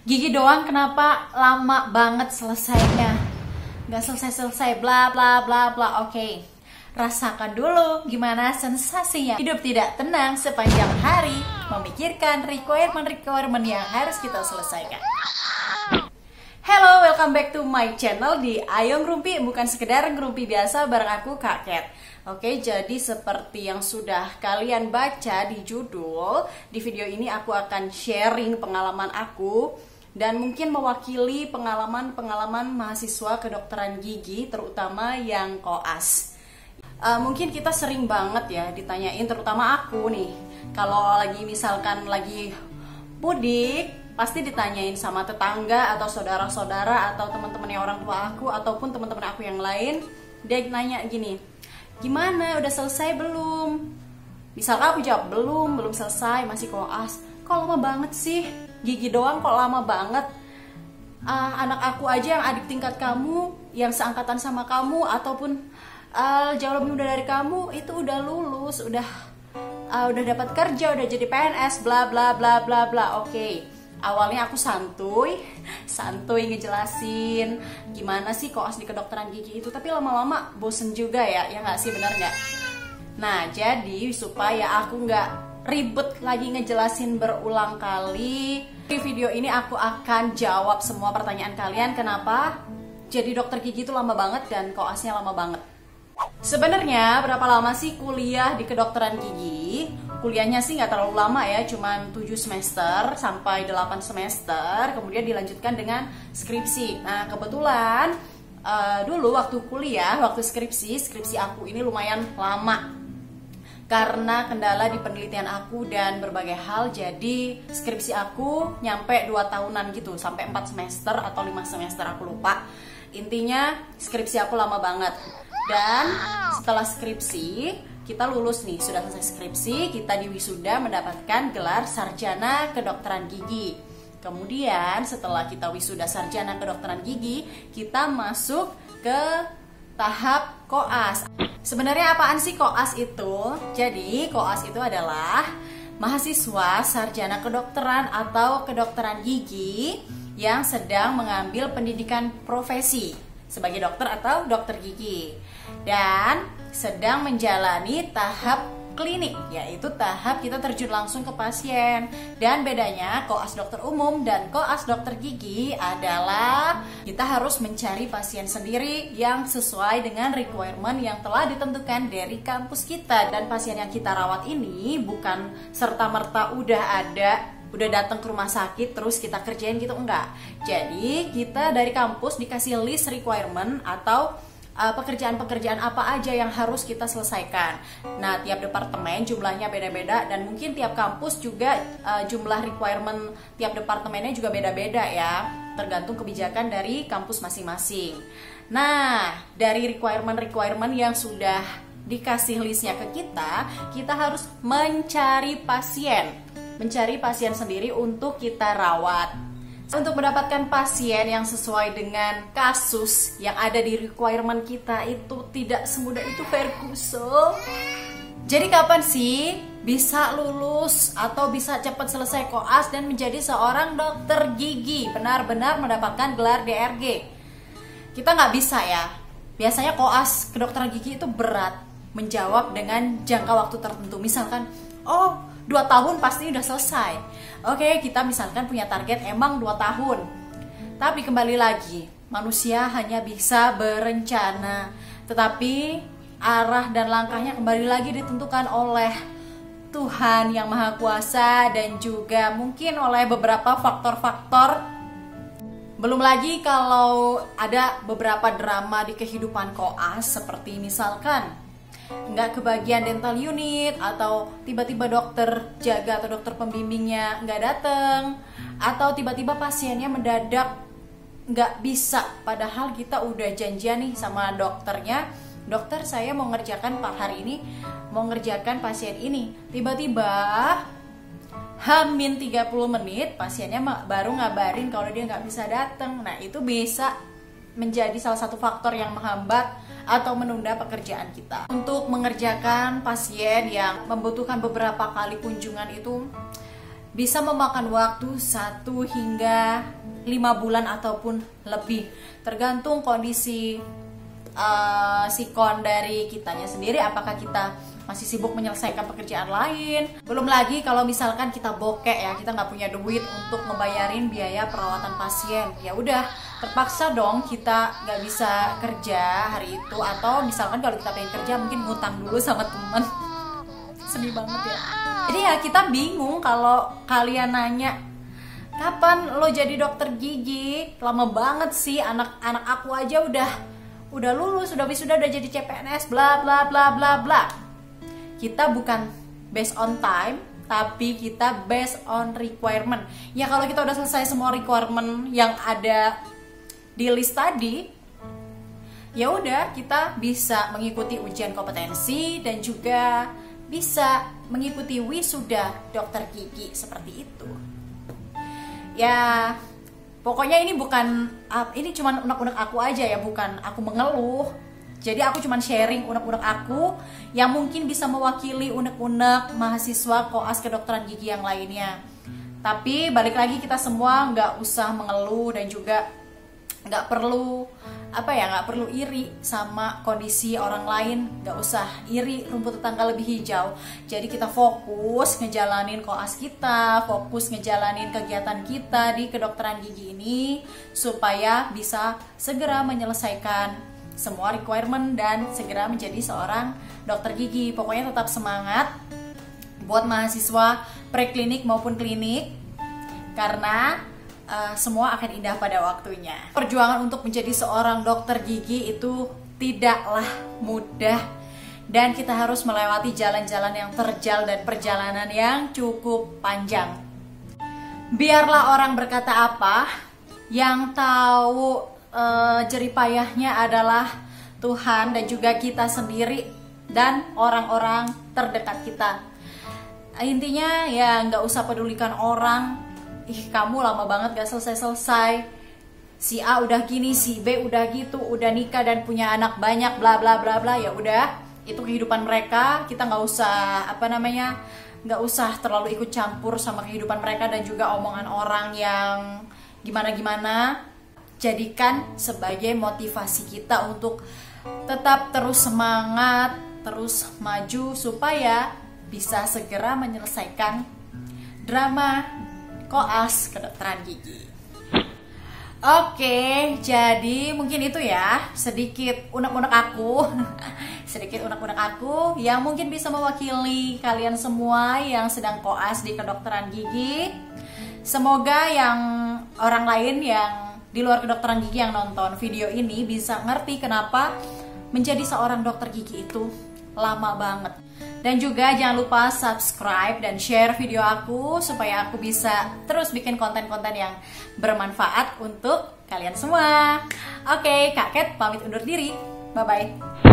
Gigi doang kenapa lama banget selesainya? Nggak selesai-selesai, bla bla bla bla. Oke, rasakan dulu gimana sensasinya. Hidup tidak tenang sepanjang hari, memikirkan requirement yang harus kita selesaikan. Hello, welcome back to my channel di Ayo Ngerumpi, bukan sekedar ngerumpi biasa bareng aku Kak Cat. Oke, jadi seperti yang sudah kalian baca di judul, di video ini aku akan sharing pengalaman aku dan mungkin mewakili pengalaman mahasiswa kedokteran gigi, terutama yang koas. Mungkin kita sering banget ya ditanyain, terutama aku nih, kalau misalkan lagi mudik, pasti ditanyain sama tetangga atau saudara-saudara atau teman-temannya orang tua aku ataupun teman-teman aku yang lain. Dia nanya gini, gimana, udah selesai belum? Misalkan aku jawab belum selesai, masih koas. Kok lama banget sih? Gigi doang kok lama banget? Anak aku aja yang adik tingkat kamu, yang seangkatan sama kamu ataupun jauh lebih muda dari kamu, itu udah lulus, udah dapat kerja, udah jadi PNS, bla bla bla bla bla. Oke. Awalnya aku santuy ngejelasin gimana sih koas di kedokteran gigi itu, tapi lama-lama bosen juga ya nggak sih, benar nggak? Nah, jadi supaya aku nggak ribet lagi ngejelasin berulang kali, di video ini aku akan jawab semua pertanyaan kalian kenapa jadi dokter gigi itu lama banget dan koasnya lama banget. Sebenarnya berapa lama sih kuliah di kedokteran gigi? Kuliahnya sih nggak terlalu lama ya, cuman 7 semester sampai 8 semester, kemudian dilanjutkan dengan skripsi. Nah, kebetulan dulu waktu kuliah, waktu skripsi aku ini lumayan lama karena kendala di penelitian aku dan berbagai hal. Jadi skripsi aku nyampe 2 tahunan gitu, sampai 4 semester atau 5 semester, aku lupa. Intinya skripsi aku lama banget. Dan setelah skripsi, kita lulus nih, sudah selesai skripsi, kita diwisuda mendapatkan gelar sarjana kedokteran gigi. Kemudian setelah kita wisuda sarjana kedokteran gigi, kita masuk ke tahap koas. Sebenarnya apaan sih koas itu? Jadi koas itu adalah mahasiswa sarjana kedokteran atau kedokteran gigi yang sedang mengambil pendidikan profesi sebagai dokter atau dokter gigi dan sedang menjalani tahap klinik, yaitu tahap kita terjun langsung ke pasien. Dan bedanya koas dokter umum dan koas dokter gigi adalah kita harus mencari pasien sendiri yang sesuai dengan requirement yang telah ditentukan dari kampus kita. Dan pasien yang kita rawat ini bukan serta-merta udah datang ke rumah sakit terus kita kerjain gitu, enggak. Jadi kita dari kampus dikasih list requirement atau pekerjaan-pekerjaan apa aja yang harus kita selesaikan. Nah, tiap departemen jumlahnya beda-beda dan mungkin tiap kampus juga jumlah requirement tiap departemennya juga beda-beda ya, tergantung kebijakan dari kampus masing-masing. Nah, dari requirement yang sudah dikasih listnya ke kita harus mencari pasien sendiri untuk kita rawat. Untuk mendapatkan pasien yang sesuai dengan kasus yang ada di requirement kita itu tidak semudah itu, Ferguson. Jadi kapan sih bisa lulus atau bisa cepat selesai koas dan menjadi seorang dokter gigi, benar-benar mendapatkan gelar DRG? Kita nggak bisa ya. Biasanya koas kedokteran gigi itu berat menjawab dengan jangka waktu tertentu. Misalkan, 2 tahun pasti udah selesai. Oke, kita misalkan punya target emang 2 tahun. Tapi kembali lagi, manusia hanya bisa berencana. Tetapi arah dan langkahnya kembali lagi ditentukan oleh Tuhan yang Maha Kuasa dan juga mungkin oleh beberapa faktor-faktor. Belum lagi kalau ada beberapa drama di kehidupan koas, seperti misalkan nggak kebagian dental unit, atau tiba-tiba dokter jaga atau dokter pembimbingnya nggak datang, atau tiba-tiba pasiennya mendadak nggak bisa, padahal kita udah janjian nih sama dokternya, dokter saya mau ngerjakan hari ini, mau ngerjakan pasien ini, tiba-tiba hamin 30 menit pasiennya baru ngabarin kalau dia nggak bisa datang. Nah, itu bisa menjadi salah satu faktor yang menghambat atau menunda pekerjaan kita. Untuk mengerjakan pasien yang membutuhkan beberapa kali kunjungan itu bisa memakan waktu 1 hingga 5 bulan ataupun lebih, tergantung kondisi sikon dari kitanya sendiri, apakah kita masih sibuk menyelesaikan pekerjaan lain. Belum lagi kalau misalkan kita bokek ya, kita nggak punya duit untuk ngebayarin biaya perawatan pasien, ya udah terpaksa dong kita nggak bisa kerja hari itu. Atau misalkan kalau kita pengen kerja mungkin ngutang dulu sama teman. Sedih banget ya. Jadi ya kita bingung kalau kalian nanya, kapan lo jadi dokter gigi? Lama banget sih, anak-anak aku aja udah lulus, udah wisuda, udah jadi CPNS, bla bla bla bla bla. Kita bukan based on time, tapi kita based on requirement. Ya kalau kita udah selesai semua requirement yang ada di list tadi, ya udah kita bisa mengikuti ujian kompetensi dan juga bisa mengikuti wisuda dokter gigi seperti itu. Ya pokoknya ini cuman unek-unek aku aja ya, bukan aku mengeluh. Jadi aku cuman sharing unek-unek aku yang mungkin bisa mewakili unek-unek mahasiswa koas kedokteran gigi yang lainnya. Tapi balik lagi, kita semua nggak usah mengeluh dan juga nggak perlu iri sama kondisi orang lain. Nggak usah iri rumput tetangga lebih hijau. Jadi kita fokus ngejalanin koas kita, fokus ngejalanin kegiatan kita di kedokteran gigi ini supaya bisa segera menyelesaikan semua requirement dan segera menjadi seorang dokter gigi. Pokoknya tetap semangat buat mahasiswa preklinik maupun klinik, karena semua akan indah pada waktunya. Perjuangan untuk menjadi seorang dokter gigi itu tidaklah mudah, dan kita harus melewati jalan-jalan yang terjal dan perjalanan yang cukup panjang. Biarlah orang berkata apa, yang tahu jeripayahnya adalah Tuhan dan juga kita sendiri dan orang-orang terdekat kita. Intinya ya nggak usah pedulikan orang. Kamu lama banget gak selesai-selesai, si A udah gini, si B udah gitu, udah nikah dan punya anak banyak, bla bla bla bla. Ya udah, itu kehidupan mereka. Kita nggak usah nggak usah terlalu ikut campur sama kehidupan mereka dan juga omongan orang yang gimana-gimana. Jadikan sebagai motivasi kita untuk tetap terus semangat, terus maju supaya bisa segera menyelesaikan drama koas kedokteran gigi. Oke, jadi mungkin itu ya sedikit unek-unek aku sedikit unek-unek aku yang mungkin bisa mewakili kalian semua yang sedang koas di kedokteran gigi. Semoga yang orang lain yang di luar kedokteran gigi yang nonton video ini bisa ngerti kenapa menjadi seorang dokter gigi itu lama banget. Dan juga jangan lupa subscribe dan share video aku supaya aku bisa terus bikin konten-konten yang bermanfaat untuk kalian semua. Oke, Kak Cat pamit undur diri. Bye-bye.